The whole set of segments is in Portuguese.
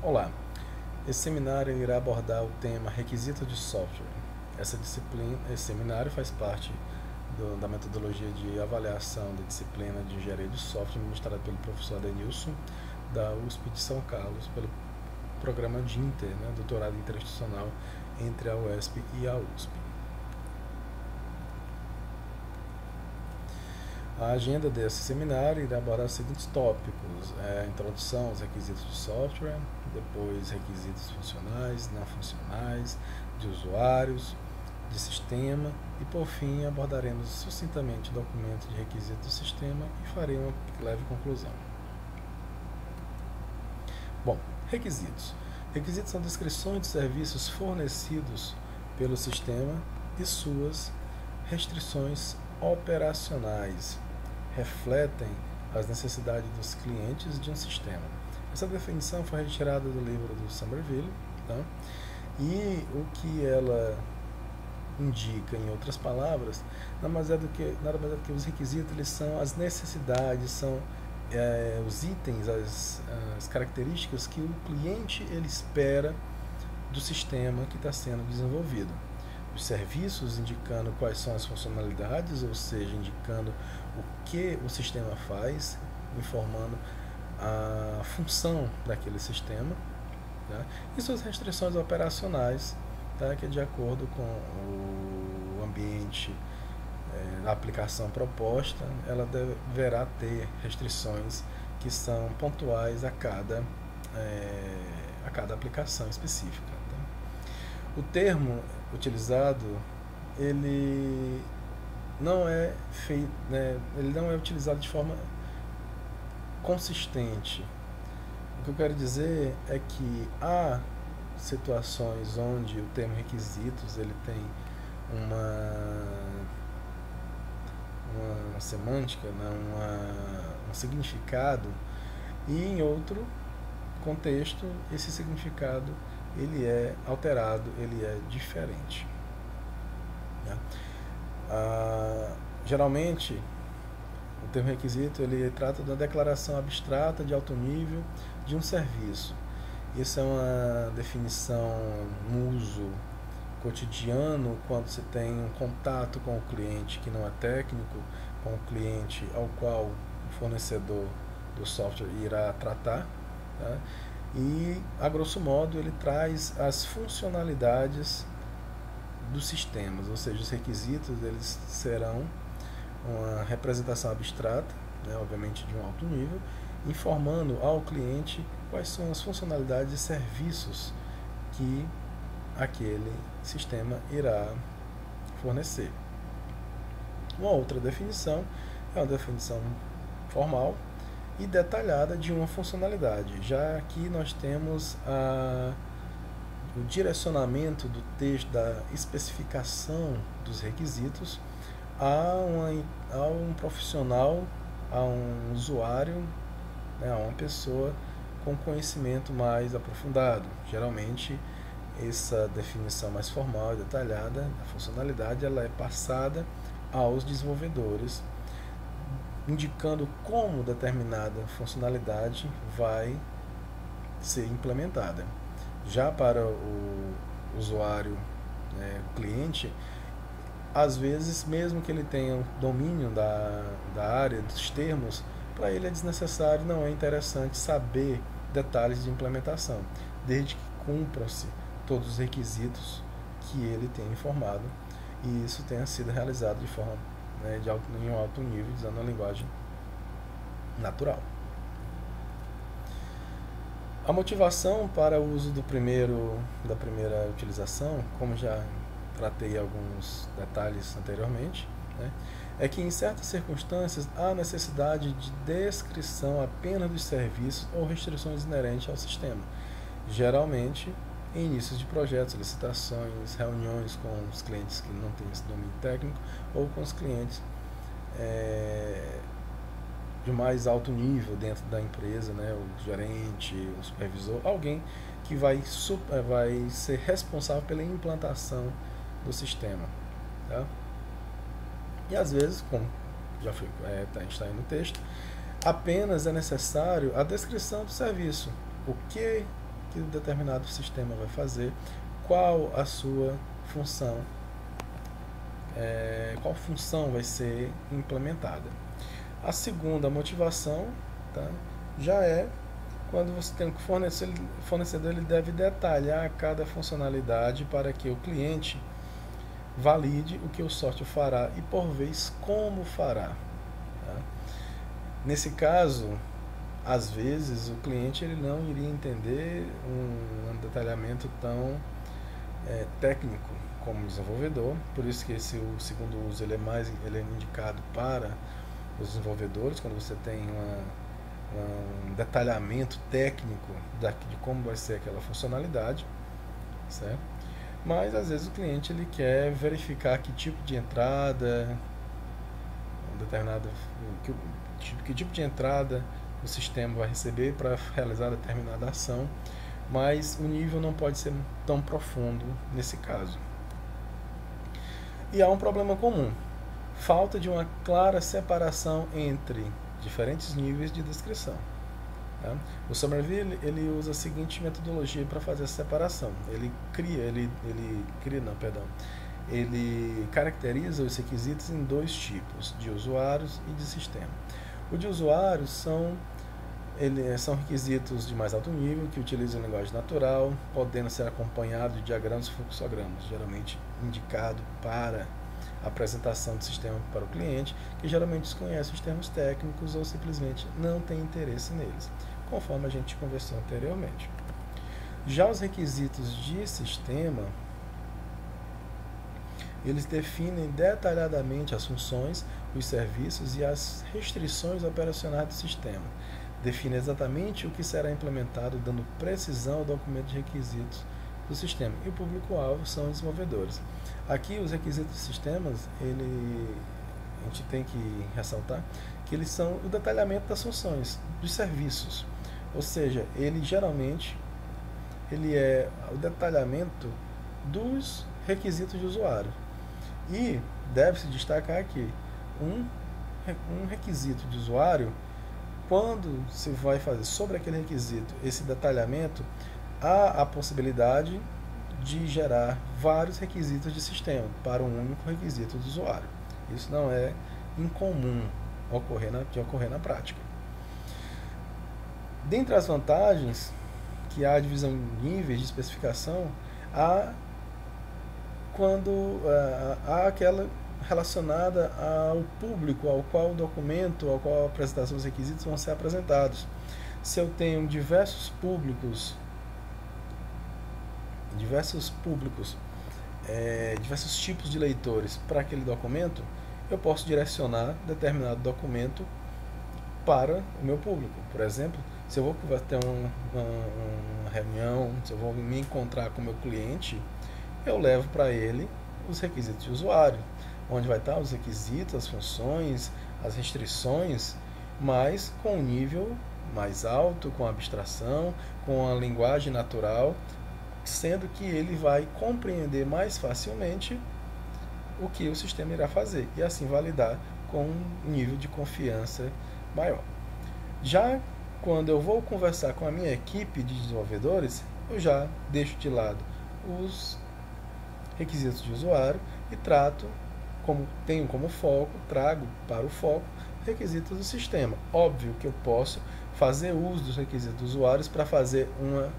Olá, esse seminário irá abordar o tema requisitos de software. Esse seminário faz parte da metodologia de avaliação da disciplina de engenharia de software ministrada pelo professor Adenilson, da USP de São Carlos, pelo programa DINTER, doutorado interinstitucional entre a UESP e a USP. A agenda desse seminário irá abordar os seguintes tópicos: introdução aos requisitos de software, depois requisitos funcionais, não funcionais, de usuários, de sistema e, por fim, abordaremos sucintamente o documento de requisitos do sistema e farei uma leve conclusão. Bom, requisitos. Requisitos são descrições de serviços fornecidos pelo sistema e suas restrições operacionais. Refletem as necessidades dos clientes de um sistema. Essa definição foi retirada do livro do Somerville, tá? E o que ela indica, em outras palavras, nada mais é do que os requisitos. Eles são as necessidades, são os itens, as características que o cliente ele espera do sistema que está sendo desenvolvido. Os serviços indicando quais são as funcionalidades, ou seja, indicando o que o sistema faz, informando a função daquele sistema, tá? E suas restrições operacionais, tá? Que é de acordo com o ambiente da aplicação proposta, ela deverá ter restrições que são pontuais a cada aplicação específica. Tá? O termo utilizado, ele não é feito, ele não é utilizado de forma consistente. O que eu quero dizer é que há situações onde o termo requisitos ele tem uma semântica, um significado, e em outro contexto esse significado ele é alterado, ele é diferente. Né? Geralmente o termo requisito ele trata da declaração abstrata de alto nível de um serviço. Isso é uma definição no uso cotidiano, quando se tem um contato com o cliente que não é técnico, com o cliente ao qual o fornecedor do software irá tratar, tá? E, a grosso modo, ele traz as funcionalidades dos sistemas, ou seja, os requisitos eles serão uma representação abstrata, obviamente de um alto nível, informando ao cliente quais são as funcionalidades e serviços que aquele sistema irá fornecer. Uma outra definição é uma definição formal e detalhada de uma funcionalidade. Já aqui nós temos o direcionamento do texto, da especificação dos requisitos a um profissional, a um usuário, a uma pessoa com conhecimento mais aprofundado. Geralmente essa definição mais formal e detalhada da funcionalidade ela é passada aos desenvolvedores, indicando como determinada funcionalidade vai ser implementada. Já para o usuário, cliente, às vezes, mesmo que ele tenha domínio da área, dos termos, para ele é desnecessário, não é interessante saber detalhes de implementação, desde que cumpram-se todos os requisitos que ele tenha informado e isso tenha sido realizado de forma em um alto nível, usando a linguagem natural. A motivação para o uso da primeira utilização, como já tratei alguns detalhes anteriormente, é que em certas circunstâncias há necessidade de descrição apenas dos serviços ou restrições inerentes ao sistema, geralmente em inícios de projetos, licitações, reuniões com os clientes que não têm esse domínio técnico ou com os clientes de mais alto nível dentro da empresa, o gerente, o supervisor, alguém que vai ser responsável pela implantação do sistema. Tá? E às vezes, como já está aí no texto, apenas é necessário a descrição do serviço, o que que um determinado sistema vai fazer, qual a sua função, qual função vai ser implementada. A segunda motivação, tá, já é quando você tem que o fornecedor ele deve detalhar cada funcionalidade para que o cliente valide o que o software fará e, por vez, como fará. Tá? Nesse caso, às vezes, o cliente ele não iria entender um detalhamento tão técnico como desenvolvedor, por isso que o segundo uso ele é indicado para os desenvolvedores, quando você tem um detalhamento técnico de como vai ser aquela funcionalidade, certo? Mas às vezes o cliente ele quer verificar que tipo de entrada, que tipo de entrada o sistema vai receber para realizar determinada ação, mas o nível não pode ser tão profundo nesse caso. E há um problema comum: falta de uma clara separação entre diferentes níveis de descrição. Tá? O Somerville ele usa a seguinte metodologia para fazer a separação. Ele caracteriza os requisitos em dois tipos, de usuários e de sistema. O de usuários são requisitos de mais alto nível, que utilizam linguagem natural, podendo ser acompanhados de diagramas e fluxogramas, geralmente indicado para a apresentação do sistema para o cliente, que geralmente desconhece os termos técnicos ou simplesmente não tem interesse neles, conforme a gente conversou anteriormente. Já os requisitos de sistema, eles definem detalhadamente as funções, os serviços e as restrições operacionais do sistema. Define exatamente o que será implementado, dando precisão ao documento de requisitos do sistema. E o público-alvo são os desenvolvedores. Aqui, os requisitos dos sistemas, a gente tem que ressaltar que eles são o detalhamento das funções, dos serviços. Ou seja, ele geralmente é o detalhamento dos requisitos de usuário. E deve-se destacar que um requisito de usuário, quando se vai fazer sobre aquele requisito esse detalhamento, há a possibilidade de gerar vários requisitos de sistema para um único requisito do usuário. Isso não é incomum de ocorrer na prática. Dentre as vantagens que há a divisão em níveis de especificação, há aquela relacionada ao público ao qual o documento, ao qual a apresentação dos requisitos vão ser apresentados. Se eu tenho diversos públicos, diversos tipos de leitores para aquele documento, eu posso direcionar determinado documento para o meu público. Por exemplo, se eu vou ter uma reunião, se eu vou me encontrar com o meu cliente, eu levo para ele os requisitos de usuário, onde vai estar os requisitos, as funções, as restrições, mas com um nível mais alto, com abstração, com a linguagem natural, sendo que ele vai compreender mais facilmente o que o sistema irá fazer e assim validar com um nível de confiança maior. Já quando eu vou conversar com a minha equipe de desenvolvedores, eu já deixo de lado os requisitos de usuário e tenho como foco, trago para o foco requisitos do sistema. Óbvio que eu posso fazer uso dos requisitos dos usuários para fazer uma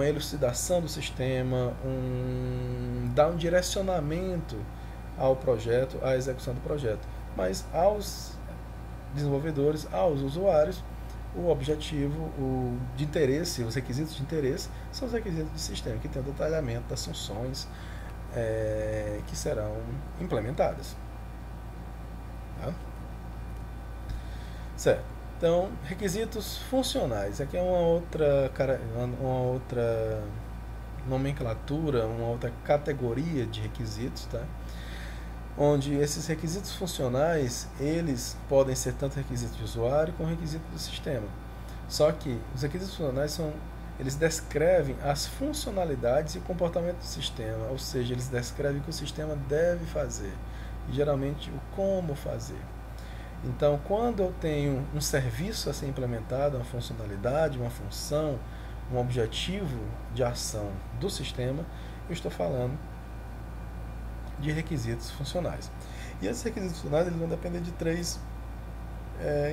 elucidação do sistema, dar um direcionamento ao projeto, à execução do projeto. Mas aos desenvolvedores, aos usuários, o objetivo de interesse, os requisitos de interesse, são os requisitos do sistema, que tem o detalhamento das funções que serão implementadas. Tá? Certo. Então, requisitos funcionais. Aqui é uma outra nomenclatura, uma outra categoria de requisitos, tá? Onde esses requisitos funcionais, eles podem ser tanto requisitos de usuário como requisitos do sistema. Só que os requisitos funcionais eles descrevem as funcionalidades e comportamento do sistema, ou seja, eles descrevem o que o sistema deve fazer e geralmente o como fazer. Então, quando eu tenho um serviço a ser implementado, uma funcionalidade, uma função, um objetivo de ação do sistema, eu estou falando de requisitos funcionais. E esses requisitos funcionais eles vão depender de três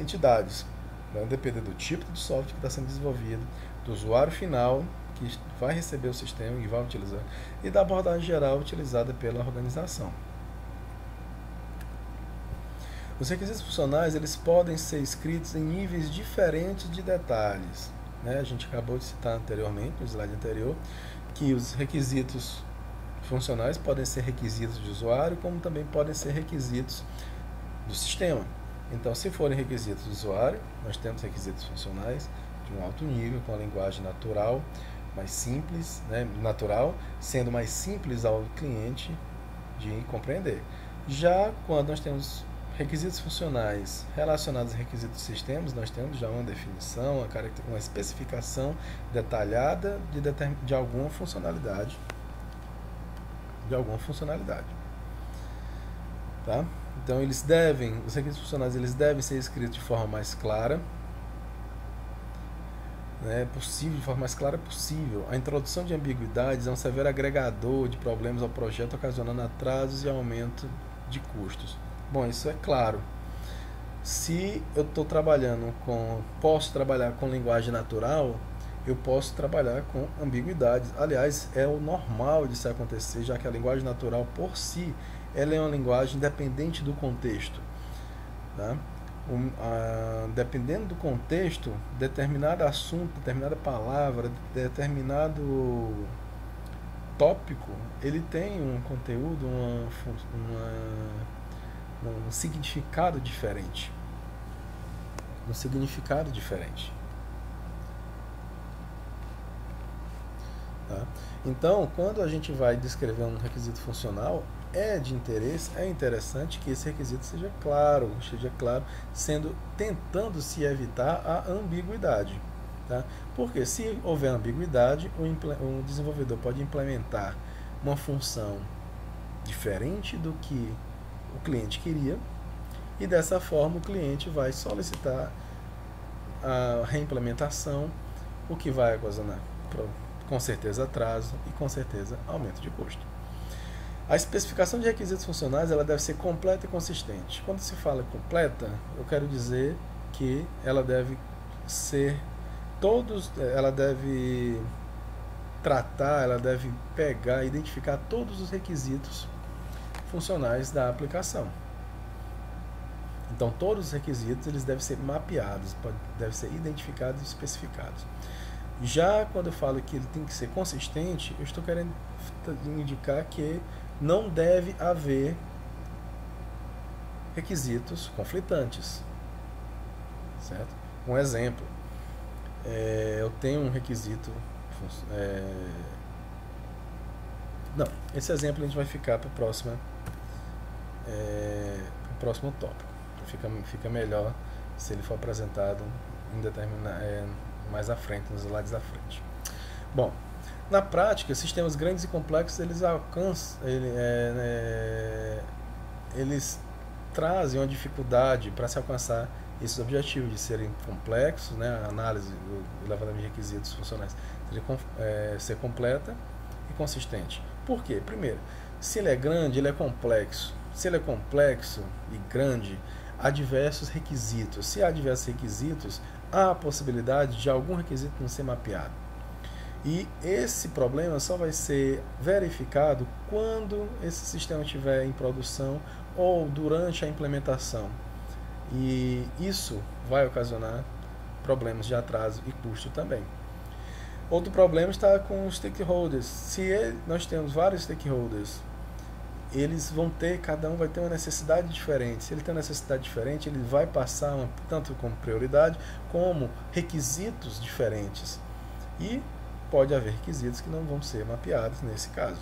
entidades. Vai depender do tipo de software que está sendo desenvolvido, do usuário final que vai receber o sistema e vai utilizar, e da abordagem geral utilizada pela organização. Os requisitos funcionais eles podem ser escritos em níveis diferentes de detalhes. A gente acabou de citar anteriormente, no slide anterior, que os requisitos funcionais podem ser requisitos de usuário, como também podem ser requisitos do sistema. Então, se forem requisitos do usuário, nós temos requisitos funcionais de um alto nível, com a linguagem natural, mais simples, natural, sendo mais simples ao cliente de compreender. Já quando nós temos requisitos funcionais relacionados a requisitos de sistemas, nós temos já uma definição, uma especificação detalhada de alguma funcionalidade. Tá? Então os requisitos funcionais eles devem ser escritos de forma mais clara, de forma mais clara possível. A introdução de ambiguidades é um severo agregador de problemas ao projeto, ocasionando atrasos e aumento de custos. Bom, isso é claro. Se eu posso trabalhar com linguagem natural, eu posso trabalhar com ambiguidades. Aliás, é o normal de se acontecer, já que a linguagem natural por si, ela é uma linguagem independente do contexto. Tá? Dependendo do contexto, determinado assunto, determinada palavra, determinado tópico, ele tem um conteúdo, um significado diferente. Tá? Então, quando a gente vai descrever um requisito funcional, é interessante que esse requisito seja claro, tentando se evitar a ambiguidade. Tá? Porque se houver ambiguidade, o desenvolvedor pode implementar uma função diferente do que o cliente queria, e dessa forma o cliente vai solicitar a reimplementação, o que vai ocasionar com certeza atraso e com certeza aumento de custo. A especificação de requisitos funcionais ela deve ser completa e consistente. Quando se fala completa, eu quero dizer que ela deve pegar, identificar todos os requisitos funcionais da aplicação. Então, todos os requisitos eles devem ser mapeados, devem ser identificados e especificados. Já quando eu falo que ele tem que ser consistente, eu estou querendo indicar que não deve haver requisitos conflitantes. Certo? Um exemplo, eu tenho um requisito... esse exemplo a gente vai ficar para o próximo tópico. Fica melhor se ele for apresentado mais à frente, nos slides à frente. Bom, na prática, sistemas grandes e complexos eles trazem uma dificuldade para se alcançar esses objetivos de serem complexos, a análise do levantamento de requisitos funcionais ser completa e consistente. Por quê? Primeiro, se ele é grande, ele é complexo. Se ele é complexo e grande, há diversos requisitos. Se há diversos requisitos, há a possibilidade de algum requisito não ser mapeado. E esse problema só vai ser verificado quando esse sistema estiver em produção ou durante a implementação. E isso vai ocasionar problemas de atraso e custo também. Outro problema está com os stakeholders. Se nós temos vários stakeholders, cada um vai ter uma necessidade diferente. Se ele tem uma necessidade diferente, ele vai passar tanto como prioridade, como requisitos diferentes. E pode haver requisitos que não vão ser mapeados nesse caso.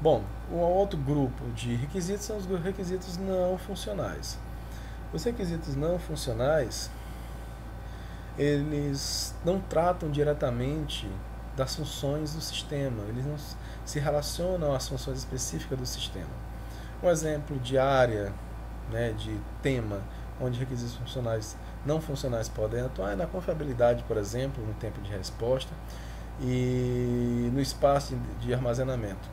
Bom, um outro grupo de requisitos são os requisitos não funcionais. Os requisitos não funcionais, eles não tratam diretamente das funções do sistema, eles não se relacionam às funções específicas do sistema. Um exemplo de área né, de tema, onde requisitos funcionais não funcionais podem atuar, é na confiabilidade, por exemplo, no tempo de resposta e no espaço de armazenamento.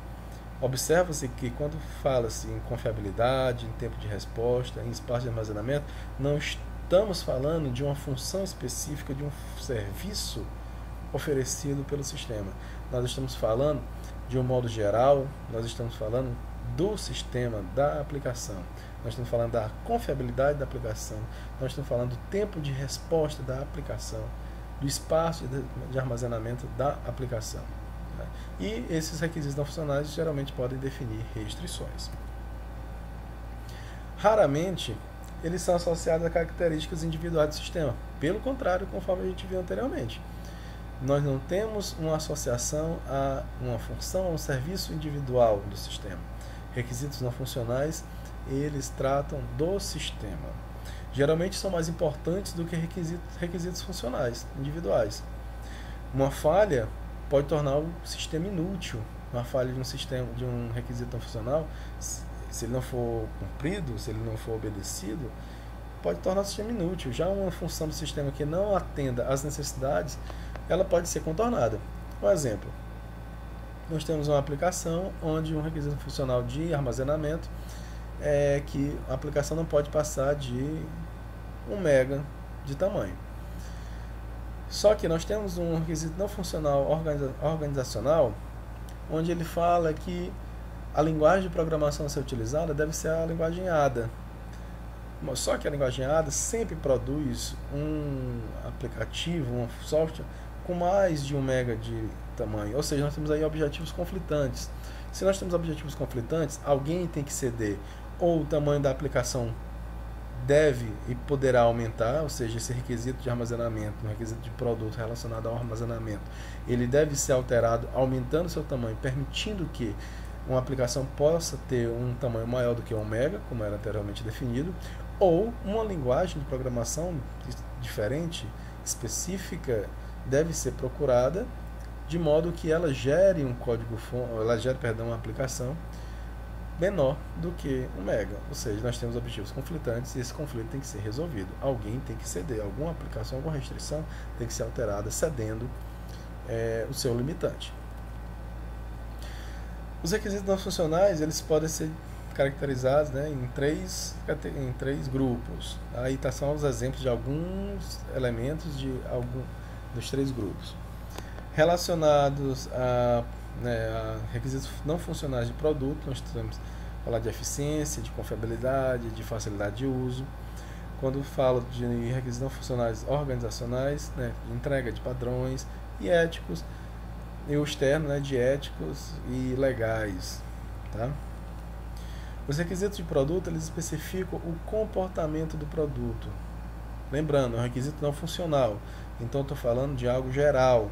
Observa-se que quando fala-se em confiabilidade, em tempo de resposta, em espaço de armazenamento, não estamos falando de uma função específica, de um serviço oferecido pelo sistema. Nós estamos falando de um modo geral, nós estamos falando do sistema, da aplicação. Nós estamos falando da confiabilidade da aplicação, nós estamos falando do tempo de resposta da aplicação, do espaço de armazenamento da aplicação. E esses requisitos não funcionais geralmente podem definir restrições. Raramente, eles são associados a características individuais do sistema. Pelo contrário, conforme a gente viu anteriormente. Nós não temos uma associação a uma função, a um serviço individual do sistema. Requisitos não funcionais, eles tratam do sistema. Geralmente são mais importantes do que requisitos funcionais, individuais. Uma falha pode tornar o sistema inútil. Uma falha de um sistema, de um requisito não funcional, se ele não for cumprido, se ele não for obedecido, pode tornar o sistema inútil. Já uma função do sistema que não atenda às necessidades, ela pode ser contornada. Por exemplo, nós temos uma aplicação onde um requisito funcional de armazenamento é que a aplicação não pode passar de 1 MB de tamanho. Só que nós temos um requisito não funcional organizacional, onde ele fala que a linguagem de programação a ser utilizada deve ser a linguagem ADA. Só que a linguagem ADA sempre produz um aplicativo, um software com mais de 1 MB de tamanho. Ou seja, nós temos aí objetivos conflitantes. Se nós temos objetivos conflitantes, alguém tem que ceder. Ou o tamanho da aplicação deve e poderá aumentar, ou seja, esse requisito de armazenamento, um requisito de produto relacionado ao armazenamento, ele deve ser alterado aumentando seu tamanho, permitindo que uma aplicação possa ter um tamanho maior do que 1 MB, como era anteriormente definido, ou uma linguagem de programação diferente, específica, deve ser procurada de modo que ela gere uma aplicação menor do que 1 MB. Ou seja, nós temos objetivos conflitantes e esse conflito tem que ser resolvido. Alguém tem que ceder, alguma aplicação, alguma restrição tem que ser alterada, cedendo o seu limitante. Os requisitos não funcionais, eles podem ser caracterizados, né, em três grupos. Aí são os exemplos de alguns elementos dos 3 grupos. Relacionados a requisitos não funcionais de produto, nós temos que falar de eficiência, de confiabilidade, de facilidade de uso. Quando falo de requisitos não funcionais organizacionais, né, de entrega de padrões e éticos, e o externo, né, de éticos e legais. Tá? Os requisitos de produto, eles especificam o comportamento do produto. Lembrando, é um requisito não funcional, então estou falando de algo geral.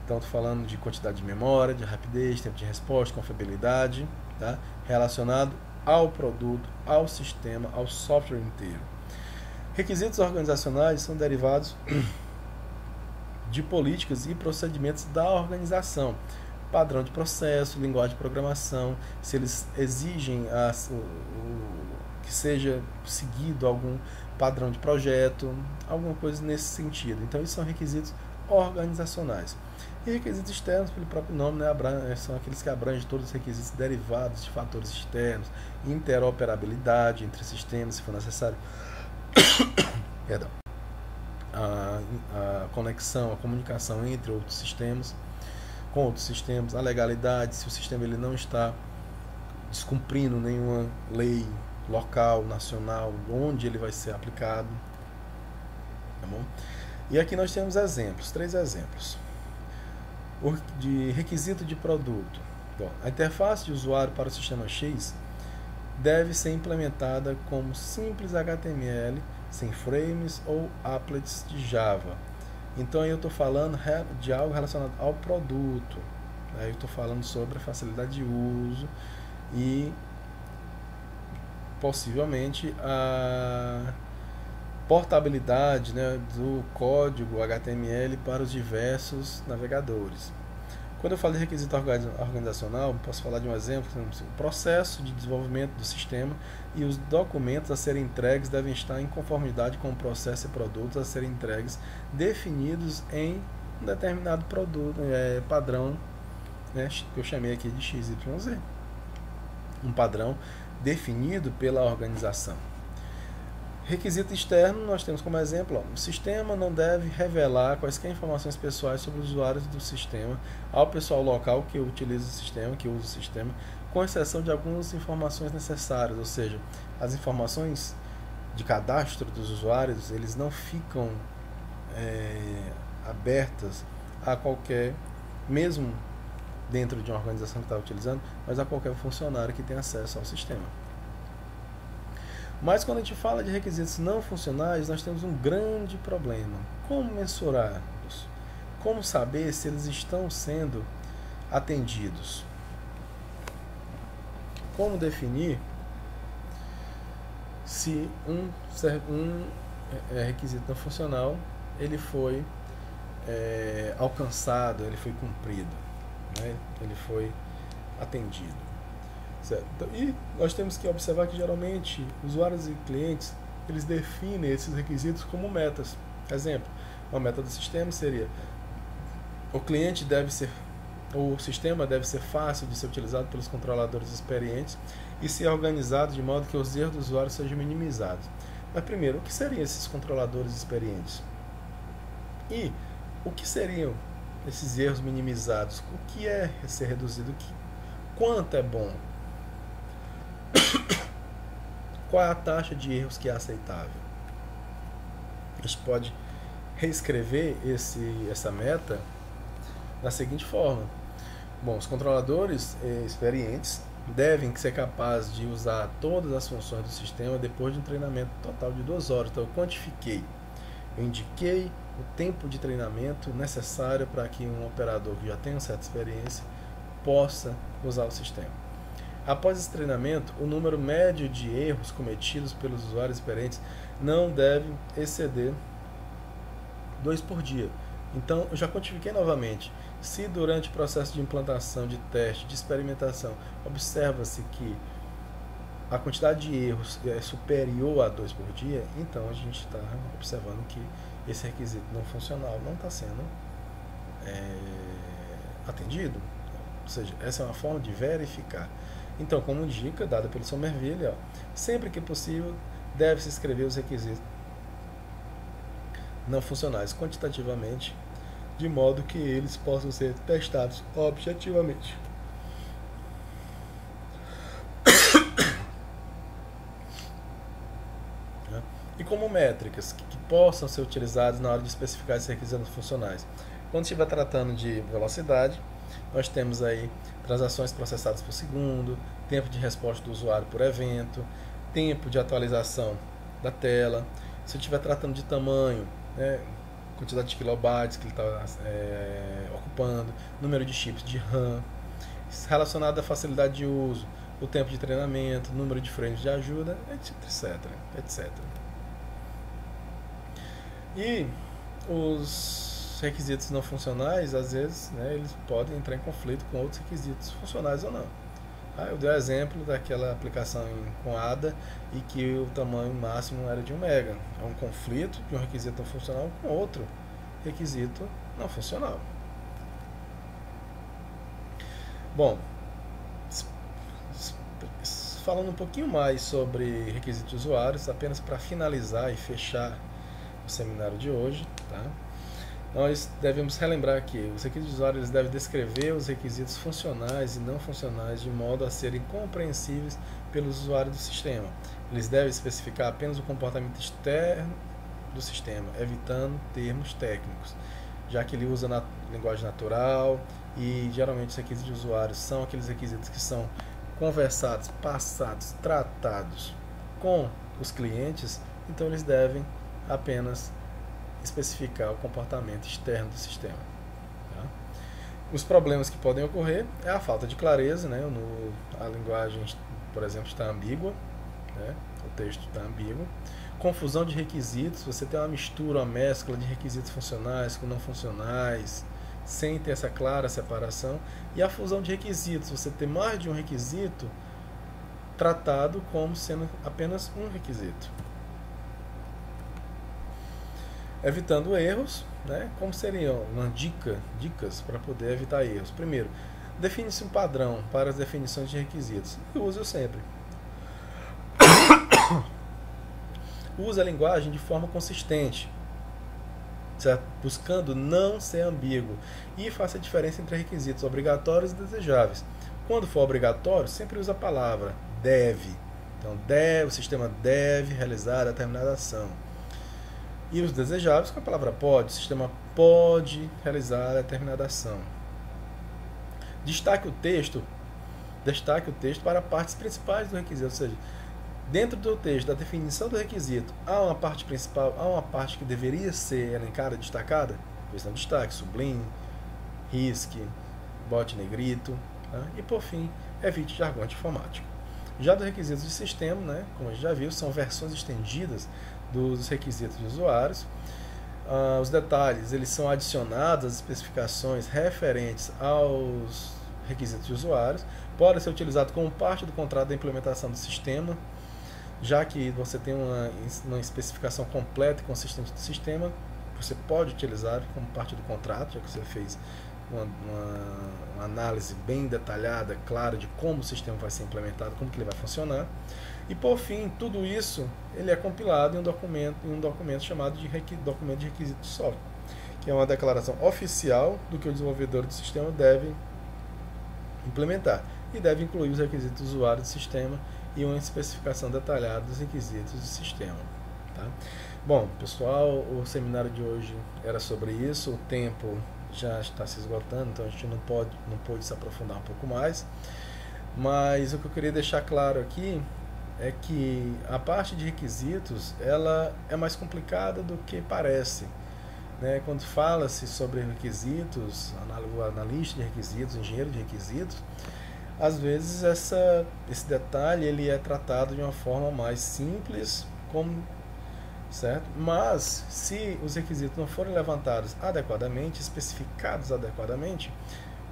Então, estou falando de quantidade de memória, de rapidez, tempo de resposta, confiabilidade, tá? Relacionado ao produto, ao sistema, ao software inteiro. Requisitos organizacionais são derivados de políticas e procedimentos da organização. Padrão de processo, linguagem de programação, se eles exigem que seja seguido algum padrão de projeto, alguma coisa nesse sentido. Então, isso são requisitos organizacionais. E requisitos externos, pelo próprio nome, né, são aqueles que abrangem todos os requisitos derivados de fatores externos, interoperabilidade entre sistemas, se for necessário, perdão, a conexão, a comunicação entre outros sistemas, com outros sistemas, a legalidade, se o sistema ele não está descumprindo nenhuma lei local, nacional, onde ele vai ser aplicado. Tá bom? E aqui nós temos exemplos, 3 exemplos. De requisito de produto. Bom, a interface de usuário para o sistema X deve ser implementada como simples HTML, sem frames ou applets de Java. Então aí eu estou falando de algo relacionado ao produto. Aí eu estou falando sobre a facilidade de uso e possivelmente a portabilidade, né, do código HTML para os diversos navegadores. Quando eu falo de requisito organizacional, posso falar de um exemplo, o processo de desenvolvimento do sistema e os documentos a serem entregues devem estar em conformidade com o processo e produtos a serem entregues definidos em um determinado produto, padrão, né, que eu chamei aqui de XYZ. Um padrão definido pela organização. Requisito externo, nós temos como exemplo, o sistema não deve revelar quaisquer informações pessoais sobre os usuários do sistema ao pessoal local que utiliza o sistema, que usa o sistema, com exceção de algumas informações necessárias, ou seja, as informações de cadastro dos usuários, eles não ficam abertas a qualquer, mesmo dentro de uma organização que está utilizando, mas a qualquer funcionário que tenha acesso ao sistema. Mas quando a gente fala de requisitos não funcionais, nós temos um grande problema. Como mensurá-los? Como saber se eles estão sendo atendidos? Como definir se um requisito não funcional ele foi alcançado, ele foi cumprido, né? Ele foi atendido? Certo? E nós temos que observar que geralmente usuários e clientes eles definem esses requisitos como metas. Exemplo, uma meta do sistema seria: o sistema deve ser fácil de ser utilizado pelos controladores experientes e ser organizado de modo que os erros do usuário sejam minimizados. Mas primeiro, o que seriam esses controladores experientes? E o que seriam esses erros minimizados? O que é ser reduzido? Quanto é bom? Qual é a taxa de erros que é aceitável? A gente pode reescrever essa meta da seguinte forma. Bom, os controladores experientes devem ser capazes de usar todas as funções do sistema depois de um treinamento total de 2 horas. Então eu indiquei o tempo de treinamento necessário para que um operador que já tenha uma certa experiência possa usar o sistema. Após esse treinamento, o número médio de erros cometidos pelos usuários experientes não deve exceder 2 por dia. Então, eu já quantifiquei novamente. Se durante o processo de implantação, de teste, de experimentação, observa-se que a quantidade de erros é superior a 2 por dia, então a gente está observando que esse requisito não funcional não está sendo atendido. Ou seja, essa é uma forma de verificar. Então, como dica dada pelo Somerville, sempre que possível, deve-se escrever os requisitos não funcionais quantitativamente, de modo que eles possam ser testados objetivamente. E como métricas que possam ser utilizadas na hora de especificar esses requisitos funcionais. Quando estiver tratando de velocidade, nós temos aí transações processadas por segundo, tempo de resposta do usuário por evento, tempo de atualização da tela. Se eu estiver tratando de tamanho, né, quantidade de kilobytes que ele está ocupando, número de chips de RAM, relacionado à facilidade de uso, o tempo de treinamento, número de frames de ajuda, etc, etc. E os requisitos não funcionais, às vezes, né, eles podem entrar em conflito com outros requisitos funcionais ou não. Eu dei o exemplo daquela aplicação com ADA e que o tamanho máximo era de 1 MB. É um conflito de um requisito não funcional com outro requisito não funcional. Bom, falando um pouquinho mais sobre requisitos de usuários, apenas para finalizar e fechar o seminário de hoje, tá? Nós devemos relembrar que os requisitos de usuário eles devem descrever os requisitos funcionais e não funcionais de modo a serem compreensíveis pelos usuários do sistema. Eles devem especificar apenas o comportamento externo do sistema, evitando termos técnicos, já que ele usa na linguagem natural e geralmente os requisitos de usuário são aqueles requisitos que são conversados, passados, tratados com os clientes, então eles devem apenas especificar o comportamento externo do sistema. Tá? Os problemas que podem ocorrer é a falta de clareza, né? A linguagem, por exemplo, está ambígua, né? O texto está ambíguo. Confusão de requisitos, você tem uma mistura, uma mescla de requisitos funcionais com não funcionais, sem ter essa clara separação, e a fusão de requisitos, você ter mais de um requisito tratado como sendo apenas um requisito. Evitando erros, né? Como seriam uma dicas para poder evitar erros? Primeiro, define-se um padrão para as definições de requisitos e use-o sempre. Use a linguagem de forma consistente, certo? Buscando não ser ambíguo, e faça a diferença entre requisitos obrigatórios e desejáveis. Quando for obrigatório, sempre use a palavra deve. Então, o sistema deve realizar determinada ação. E os desejáveis com a palavra pode. O sistema pode realizar determinada ação. Destaque o texto para partes principais do requisito, ou seja, dentro do texto, da definição do requisito, há uma parte principal, há uma parte que deveria ser elencada, destacada, pois não destaque, sublinhe, risque, bote negrito, tá? E por fim, evite jargão informático. Já dos requisitos de sistema, né, como a gente já viu, são versões estendidas dos requisitos de usuários. Os detalhes, eles são adicionados às especificações referentes aos requisitos de usuários. Pode ser utilizado como parte do contrato da implementação do sistema, já que você tem uma especificação completa e consistente do sistema, você pode utilizar como parte do contrato, já que você fez uma análise bem detalhada, clara, de como o sistema vai ser implementado, como que ele vai funcionar. E por fim, tudo isso ele é compilado em um documento chamado de documento de requisito de software, que é uma declaração oficial do que o desenvolvedor do sistema deve implementar, e deve incluir os requisitos do usuário do sistema e uma especificação detalhada dos requisitos do sistema. Tá? Bom, pessoal, o seminário de hoje era sobre isso. O tempo já está se esgotando, então a gente não pôde se aprofundar um pouco mais. Mas o que eu queria deixar claro aqui é que a parte de requisitos ela é mais complicada do que parece, né? Quando fala-se sobre requisitos, analista de requisitos, engenheiro de requisitos, às vezes esse detalhe ele é tratado de uma forma mais simples, certo? Mas se os requisitos não forem levantados adequadamente, especificados adequadamente,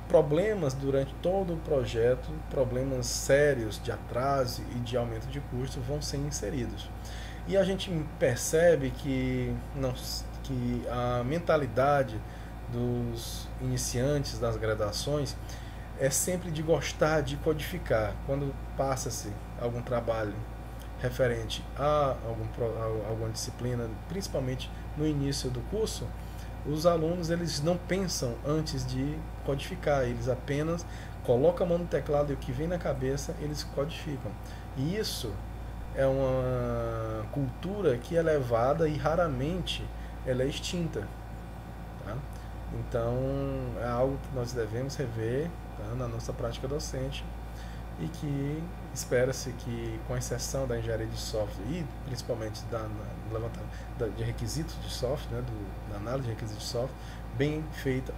problemas durante todo o projeto, problemas sérios de atraso e de aumento de custo vão ser inseridos. E a gente percebe que a mentalidade dos iniciantes das graduações é sempre de gostar de codificar. Quando passa-se algum trabalho referente a alguma disciplina, principalmente no início do curso, os alunos eles não pensam antes de codificar, eles apenas colocam a mão no teclado e o que vem na cabeça eles codificam. E isso é uma cultura que é levada e raramente ela é extinta. Tá? Então é algo que nós devemos rever, tá, na nossa prática docente, e que espera-se que, com exceção da engenharia de software e principalmente de requisitos de software, né, da análise de requisitos de software, bem feita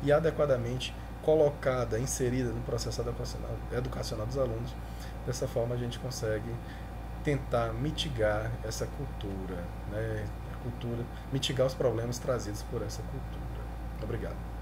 e adequadamente colocada, inserida no processo educacional dos alunos. Dessa forma a gente consegue tentar mitigar essa cultura, né, mitigar os problemas trazidos por essa cultura. Obrigado.